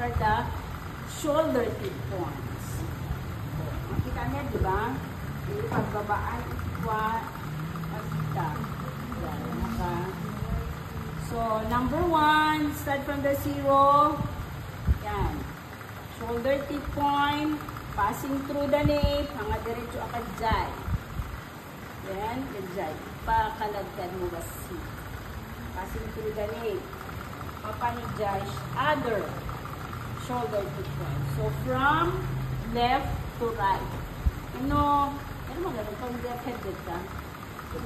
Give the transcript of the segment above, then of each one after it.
are the shoulder tip points. Makita niya, di ba? Yung pagbabaan, makita. So, number 1, start from the 0. Yan. Shoulder tip point, passing through the nape, hanga diretso akad jay. Yan, jay. Pakalagdan mo ba si? Passing through the nape. Papanijay, other shoulder tip point. So, from left to right. Ano mo ganun? From left-handed ka?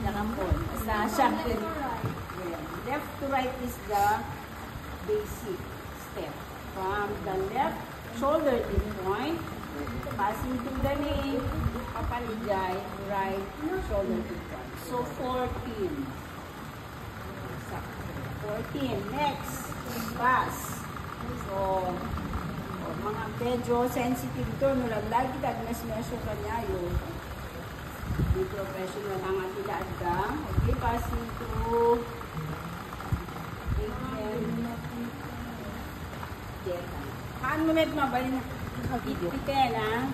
Nakapon. Basta siya. Left to right is the basic step. From the left shoulder tip point, passing through the nape, papanijay, right shoulder tip point. So, 14. 14. Next, pass. So, mga medyo sensitive ito. Nulaglag kita at mas-measure ka niya yun. Di professional ang atilaad ka. Okay, passing through 8 haan mo net mabalin na ipiten, ha?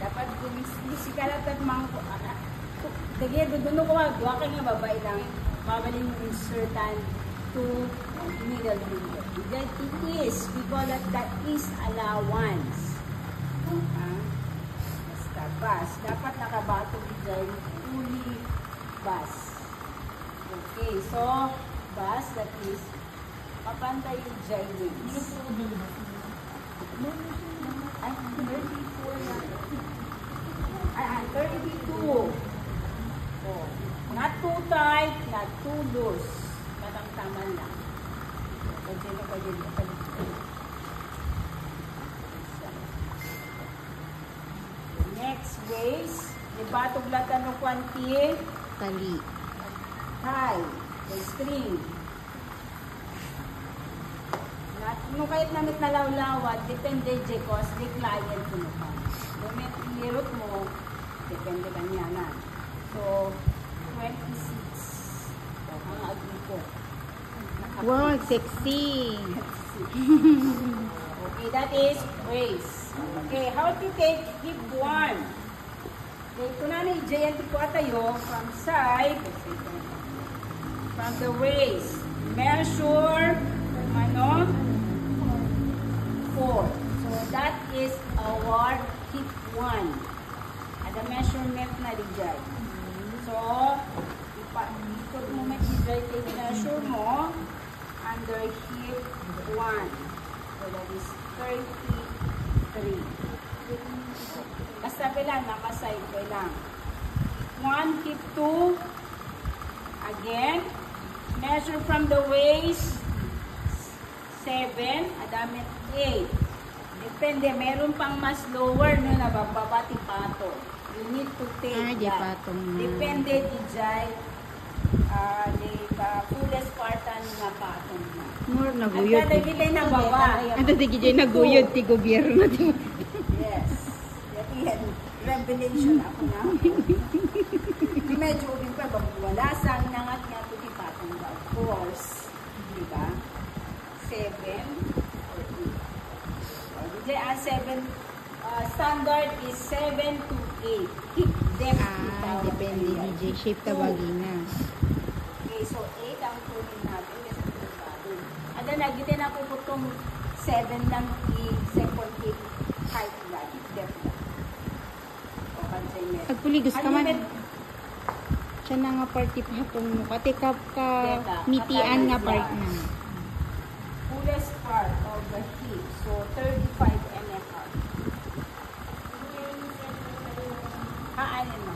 Dapat bisikalat at mangko. Sige, duduno ko dua ka nga babay lang. Mabalin mo insertan to middle finger. That it is, we call that is allowance. Basta bas. Dapat nakabatog dyan, fully bas. Okay, so, bas, that is, papantay yung dyan wings. Ay, 34 na. Ay, 32. Oh, not too tight, not too loose. Matang-taman lang. Next ways, ibatog latan no kwanti Tali. high, the string. No kahit namit na lawlawan, depende dyan ko as the client ko no pa. Gamit ilirot mo, depende kanya na. So, 26. So, ang agri ko. Wow, sexy. Okay, that is waist. Okay, how to take hip 1. Okay, kung ano yung giant ko atayo from side, from the waist. Measure, ano? 4. So, that is our hip 1. At the measurement na di dyan. So, ikot mo may dyan, take measure mo under hip 1. So, that is 33. Basta kailang, nakaside kailang. 1, hip 2. Again, measure from the waist. 7, adamit 8. Depende, meron pang mas lower no, nababati pato. You need to take di that. patong na. Depende di jay, di ba, fullest partan nga patong na. More Ang naguyod. kadagilay na bawa. Ang tadigijay naguyod ti gobyerno. Yes. Yan, revelation ako na. Medyo din pa, wala sang nangat nga ito di patong ba. Of course. Di ba? 7 or 8. DJ, 7, standard is 7 to 8. Hip depth. Depende DJ. Shape ka vagina. Okay, so 8 ang tunin natin. Ada lagi din ako putong 7 lang second hip height lang. Depth lang. O, pansay meron. Pagpuligos ka man. Siya na nga party pa itong mukha. Teka ka mitian nga part na. Fullest part of the hip. So, 35 mm. Ano mo?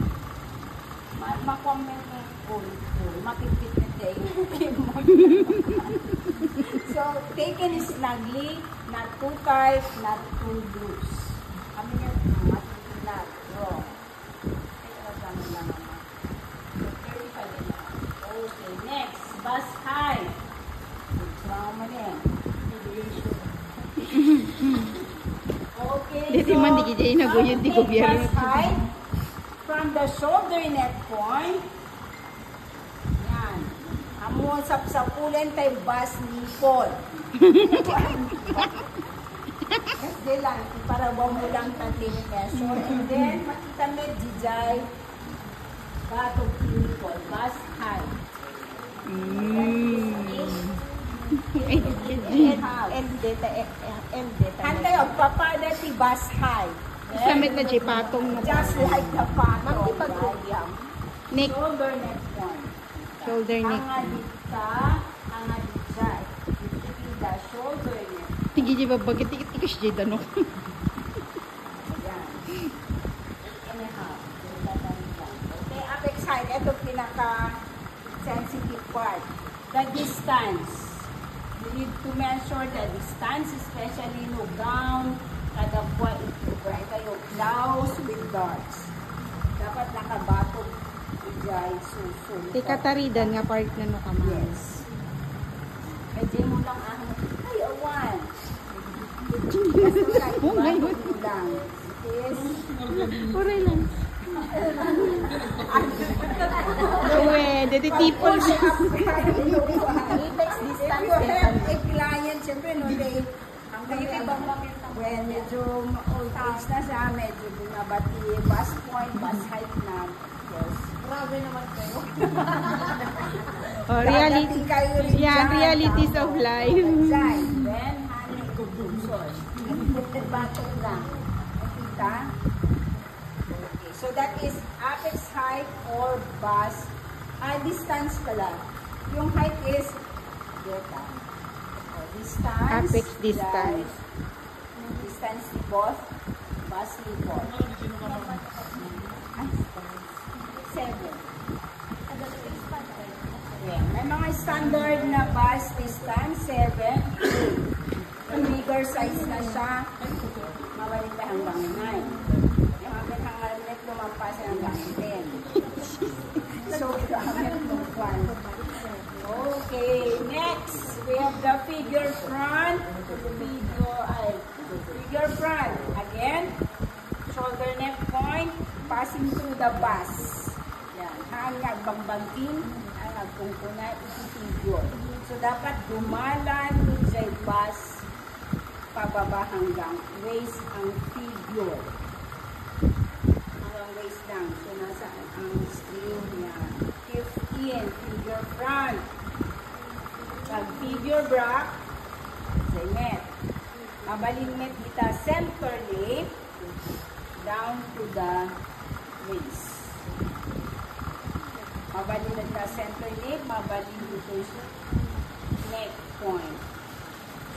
Ma-comment mo full. Makipit na tayo. So, taken is snugly, not too tight, not too loose. Kami nga, not wrong. Okay, next. Bust high. Trauma din. Okay, Dito man di kijay naguyod di gobyerno. bust high from the shoulder neck point. Yan. Amo sapsapulen tay bas nipple. Kasi lang, para mo lang tatin measure. And then, makita mo, Jijay, batog pinipon, bust height. Hantay, papada ti bust height. Samit na Jay patong. Just like the patong. Neck. Shoulder neck one. Shoulder neck. Hanga dita, hanga Jijay. The shoulder neck. Tigi Jay babagit, ikas Jay danok. Ayan. Anyhow. Okay, apex height. Ito pinaka-sensitive part. The distance. You need to measure the distance, especially no gown, kada buwan ito. Kayo, blouse with darts. Dapat nakabatog ijay suso. Ti kataridan nga part na no kamay. Yes. Medyo mo lang ay, awan. Kasi Oh, ngayon. mo lang. Yes. Oray lang. Pwede, titipol siya. Apex distance. If you have a client, siyempre, no, when medyo old age na siya, medyo bumabati, bust point, bust height na. Yes. Grabe naman kayo. Oh, reality. Yan, realities of life. Then, honey, sorry. Batong lang. Nakita? Okay. So, that is apex height or bust. Distance pala. Yung height is distance. Apex distance. Distance both. Bust both. 7. Yeah. May mga standard na bust distance, 7. Yung bigger size na siya, mabalik na hanggang 9. Yung hanggang hanggang lumampas hanggang 10. So, gamit mo 1. Okay, next, we have the figure front. Figure front. Again, shoulder neck point, passing through the bust. Yan. Hanggang bangbangking, hanggang kungkuna, isi-figure. So, dapat dumalan sa bust, pababa hanggang waist ang figure. Hanggang waist lang. So, nasaan ang sleeve niya? 15, figure front. Pag figure back, net. Mabalin net kita center lip down to the waist. Mabalin net kita center lip, mabalin dito neck point.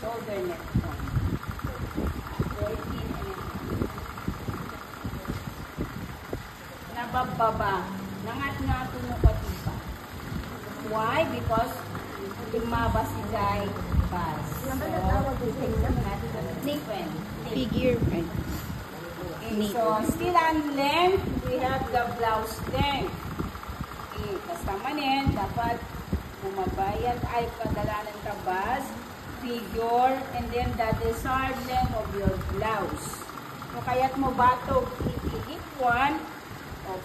Shoulder neck point. 14 and a half. Nabababa. Nangat nga tumukotipa. Why? Because lumaba si Jai Bas. Figure. Okay, so still on length, we have the blouse length. Okay, basta manin, dapat bumabayad ay kadalanan ka bas, figure, and then the desired length of your blouse. So kaya't mo batog one,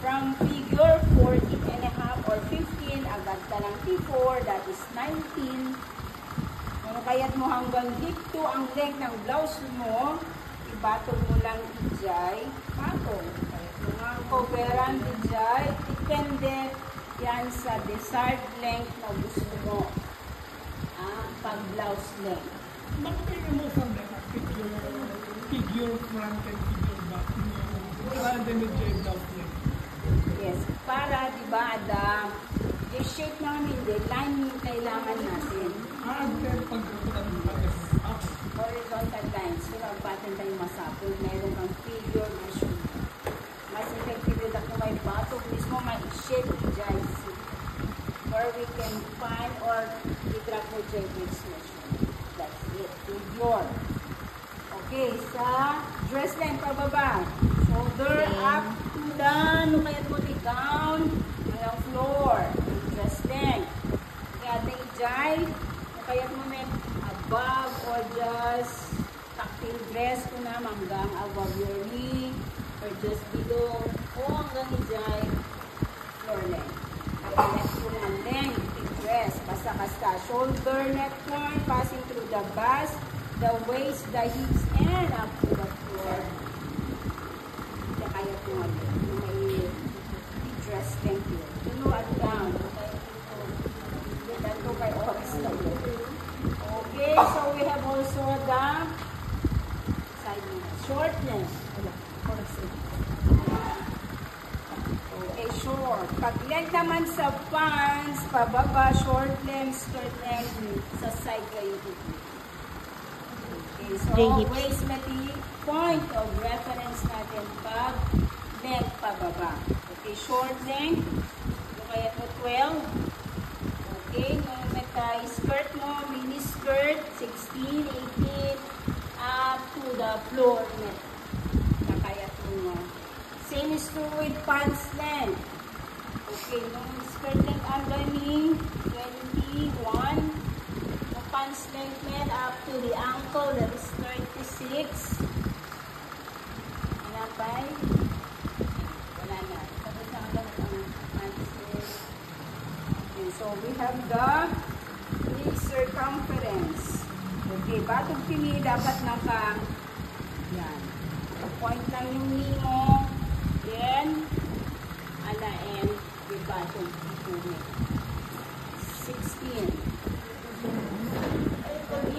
from figure 14 and a half or 15, agad ka lang T4, that is 19. Kung kaya't mo hanggang hip 2 ang length ng blouse mo, ibatog mo lang ijay, patong. Kung ang coveran ijay, depende yan sa desired length na gusto mo. Pag blouse length. Bakit kayo remove from the figure front and figure back? Wala din yung blouse length. Yes, para diba yung shape namin, the line yung kailangan natin. Horizontal lines. So, pattern tayo masapod. Meron kang figure measurement. Mas effective yun kung may batog mismo, may shape dyan. Or we can find or i-track mo dyan with measurement. That's it. Figure. Okay, sa dress length, pababa. Shoulder up to the, kaya mo di down, hanggang floor. Dress length. Kaya tayo dyan, kaya mo may above or just tactile dress ko na hanggang above your knee or just below o hanggang dyan floor length. Kapag ko ng length, Yes, basta-basta. Shoulder, neckline, passing through the bust, the waist, the hips, and up to the floor. Hindi kaya ito may dress length yun. Tuno at down. Dato kay oras na yun. Okay, so we have also the side shortness. Okay, short. Pag leg naman sa pants, pababa, short length, skirt length, sa side kayo dito. Okay, so always mati point of reference natin pag leg pababa. Okay, short length, so kaya ito 12. Okay, nung may skirt mo, mini skirt, 16, 18, up to the floor net. Kaya ito same is true with pants length. Okay, nung skirt length underneath, 21. Nung pants length net up to the ankle, that is 36. Wala pa? Wala na. Tapos na agad ang pants length. Okay, so we have the knee circumference. Okay, batog pili dapat naka yan. Point lang yung knee mo. Then, ala and the bottom pili. 16.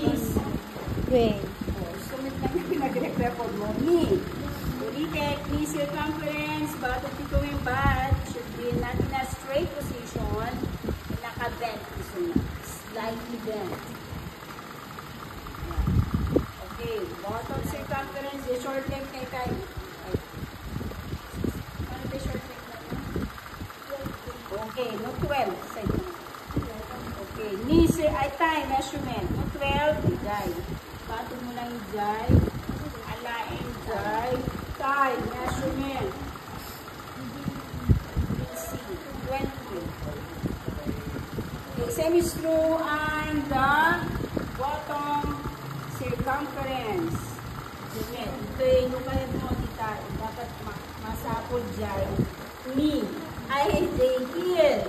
Is sumit lang yung pinag-record mo. Knee. Ulitin, knee circumference, batog pituin bat should be not in a straight position. Naka-bend position. Slightly bent. Okay, bottom circumference, the short leg kay kayo. Ano ba short leg na yun? Okay, no 12. Side mo. Okay, knee, thigh measurement. No 12, ijay. Patong mo lang ijay. Alain, ijay. Thigh measurement. See, 20. Okay, same is true on the bottom circumference. Ito yung kaya mo kita, dapat masapod dyan. Knee. Ay, they heel.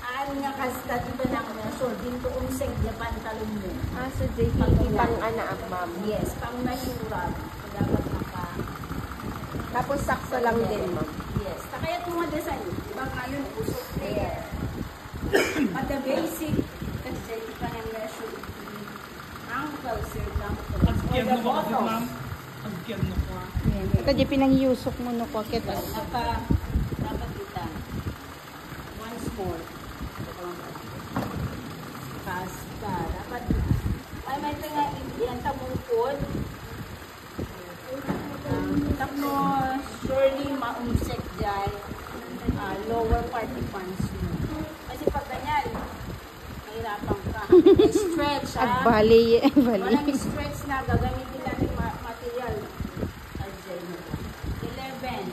Ano nga kasta, diba na measure? Dito unseg na pantalon mo. So JP, pang anak, ma'am. Yes, pang measure. Dapat naka. Tapos sakso lang din, ma'am. Yes. Kaya tumadesan. Diba ngayon, usok there. At the basic, kasi di pa ng measure. Ankle circumference. Agkian mo ba kasi, ma'am? Agkian mo ko. Ito di pinangyusok mo no ko kita. Dapat kita. Once more. Kasta. Dapat. Ay, may nga yan tabungkod. Tapno, surely maumsek dyan. Lower party pants mo. Kasi pag ganyan, mahirapan ka. Stretch, ha? Agbali. Walang stretch na gagamitin lang yung material. 11.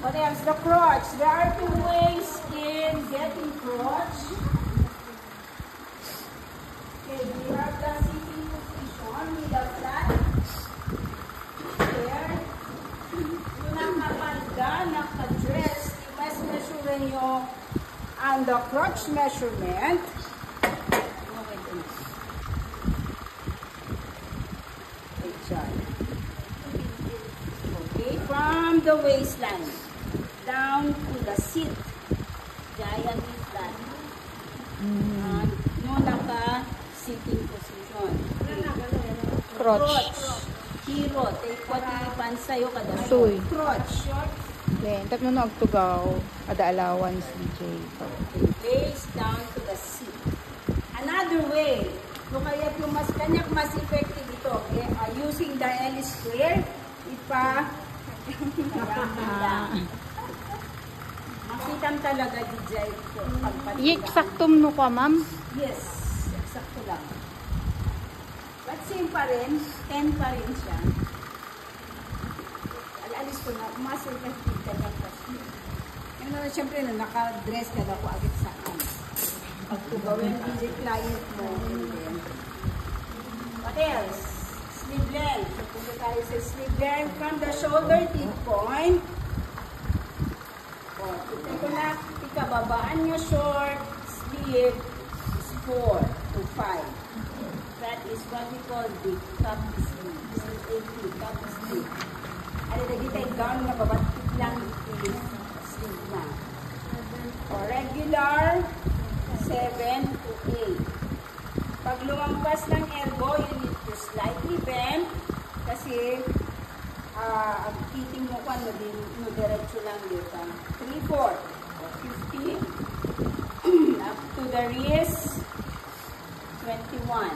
What else? The crotch. There are two ways in getting crotch. Okay, we have the sitting position with a flat. There. Yung nakapalda, nakadress, mas measure nyo ang the crotch measurement. Okay, from the waistline down to the seat. Giant flat. No naka-sitting position. Crotch. Hero. Take what ipan sa'yo kada. Suy. Crotch. Then, tapos na nagtugaw. Ada allowance, DJ. Face down to the seat. Another way. No kaya yung mas kanyak mas effective ito. Okay? Using the L square. Ipa. Makitam talaga DJ ito. Eksaktum no ko, ma'am? Yes. Eksakto lang. But same pa rin. 10 pa rin siya. Alis ko na. Mas effective ka na kasi. Yung naman siyempre na naka-dress ka na ko agad sa akin. Pag tugawin DJ client mo. What else? Sleeve length. So, punta tayo sa sleeve length from the shoulder tip point. O, ito ko na. ikababaan niya short sleeve is 4 to 5. That is what we call the cup sleeve. Cup sleeve. Ano na dito yung gown na babatik lang yung sleeve na. For regular, 7 to 8. Pag lumampas ng elbow, you need to slightly bend kasi ang fitting mo pa no diretso lang dito. 3/4 or 15 up to the wrist 21.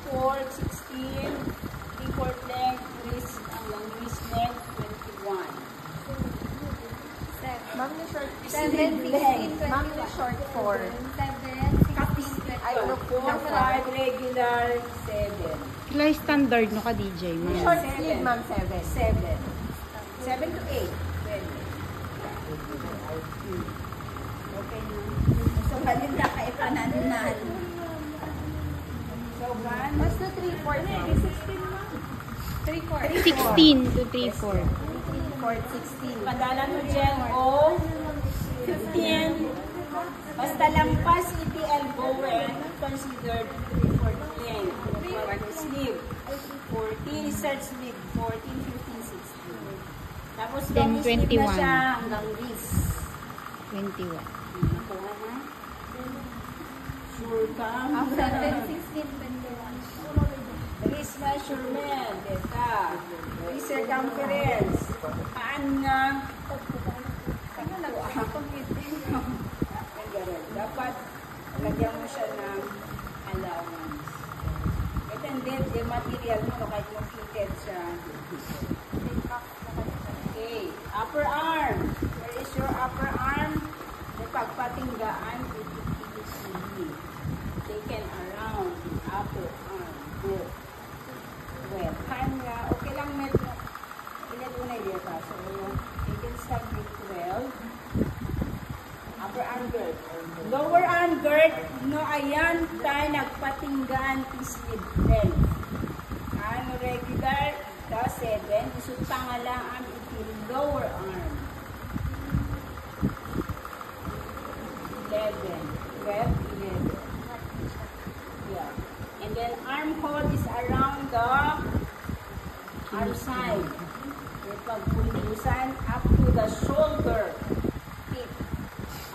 3/4 16 3/4 length wrist hanggang wrist length 21. Ma'am, yung short 7, 16, Ma'am, yung short 4. 7, 16, Ay, look, 4, 5 regular 7. Kila standard no ka DJ, ma'am. Short sleeve, ma'am, 7. 7 to 8. Pwede. Okay. So, halin na kay pananunan. So, one. Mas na 3/4, ma'am. 3/4. 16 to 3/4. 3/4, 16. Padala mo dyan o 15. Basta lampas iti elbow when considered 3/4 length. 3/4 sleeve. 14 start sleeve. 14, 15, 16. Tapos Then long sleeve na 21. siya hanggang wrist. 21. Nakuha na? Sure ka? 7, 16, 21. Wrist measurement. Deta. Wrist circumference. Paan nga? Ano nag-aakong dapat lagyan mo siya ng allowance. Ito hindi, the material mo, kahit mo fitted siya. Okay, upper arm. Where is your upper arm? The pagpatinggaan, it taken around the upper arm. Good. Well, time nga, okay lang med. Ilan mo na dito. So, you can start with 12. Upper arm gird. Lower arm gird, no, ayan tayo nagpatinggaan ti sleeve length. Ano regular, ito 7, isutang lang ang iti lower arm. 11, 12, 11. Yeah. And then armhole is around the arm side. Yung pagpundusan up to the shoulder. Tip.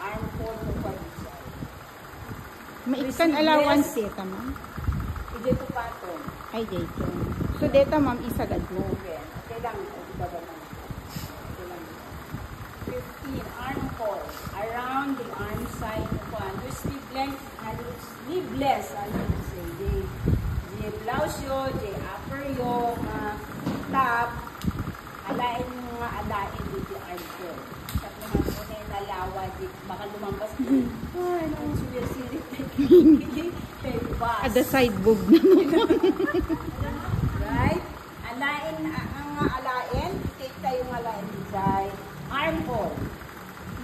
Armhole mo pa dito. Maikan allowance data, ma'am. Hindi ko pa ito. Ay, dito. So, data, ma'am, isagad mo. Okay. Okay lang. Ibaba lang. Okay lang. 15. Armhole. Around the arm side mo pa. Yung sleeve length, sleeveless. Ano ko say? The blouse yun, the upper yung top. Alain mo nga, alain dito armhole. Sabi naman mo na yung nalawa, baka lumampas mo. Ay, nang sulit-silit. At the side boob na naman. Right? Alain, ang alain, take tayong alain dyan. Armhole.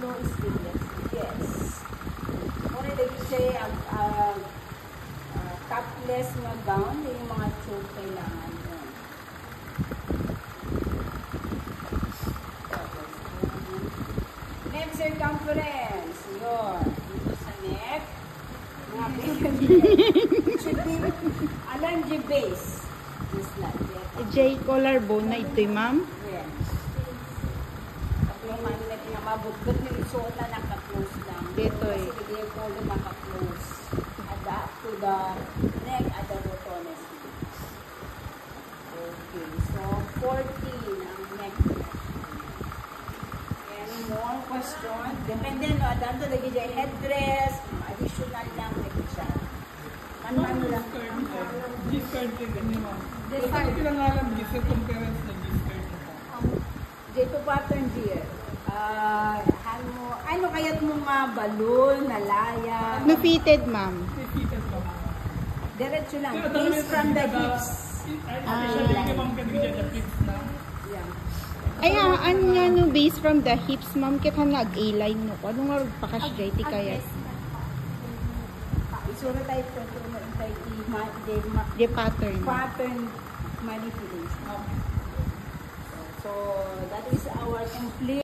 No sleeveless. Yes. Muna lagi siya topless na gown, yung mga choke kailangan mo. Neck circumference. Yun. Dito sa neck. It should be alange base. Just like that. J collarbone na ito'y, ma'am. Yes. Pag may manila na mabugod na isuot na naka-close lang. Dito eh. Kasi hindi ko na naka-close. Adapt to the neck at the rotonus. Okay. So, 14 ang neck. Any more question? Depende, no? Dando lagi dyan headdress, additional lang lagi siya. Ano lang? G-skirt din ganyan, ma'am. Ito lang alam, circumference na G-skirt na po. Dito pattern dear. Ano kaya't mo nga balon, nalaya? No fitted, ma'am. Fitted ba, ma'am? Diretso lang. Pero Base talaga from the talaga, hips. Ay, sabi ka ma'am, kanina dyan, fixed na. Yeah. Ay, ano nga no, base from the hips, ma'am, kita nga A-line no ko. Ano nga pakas jay, ti kaya? Isura tayo ito. The pattern. Pattern manipulation. So, that is our complete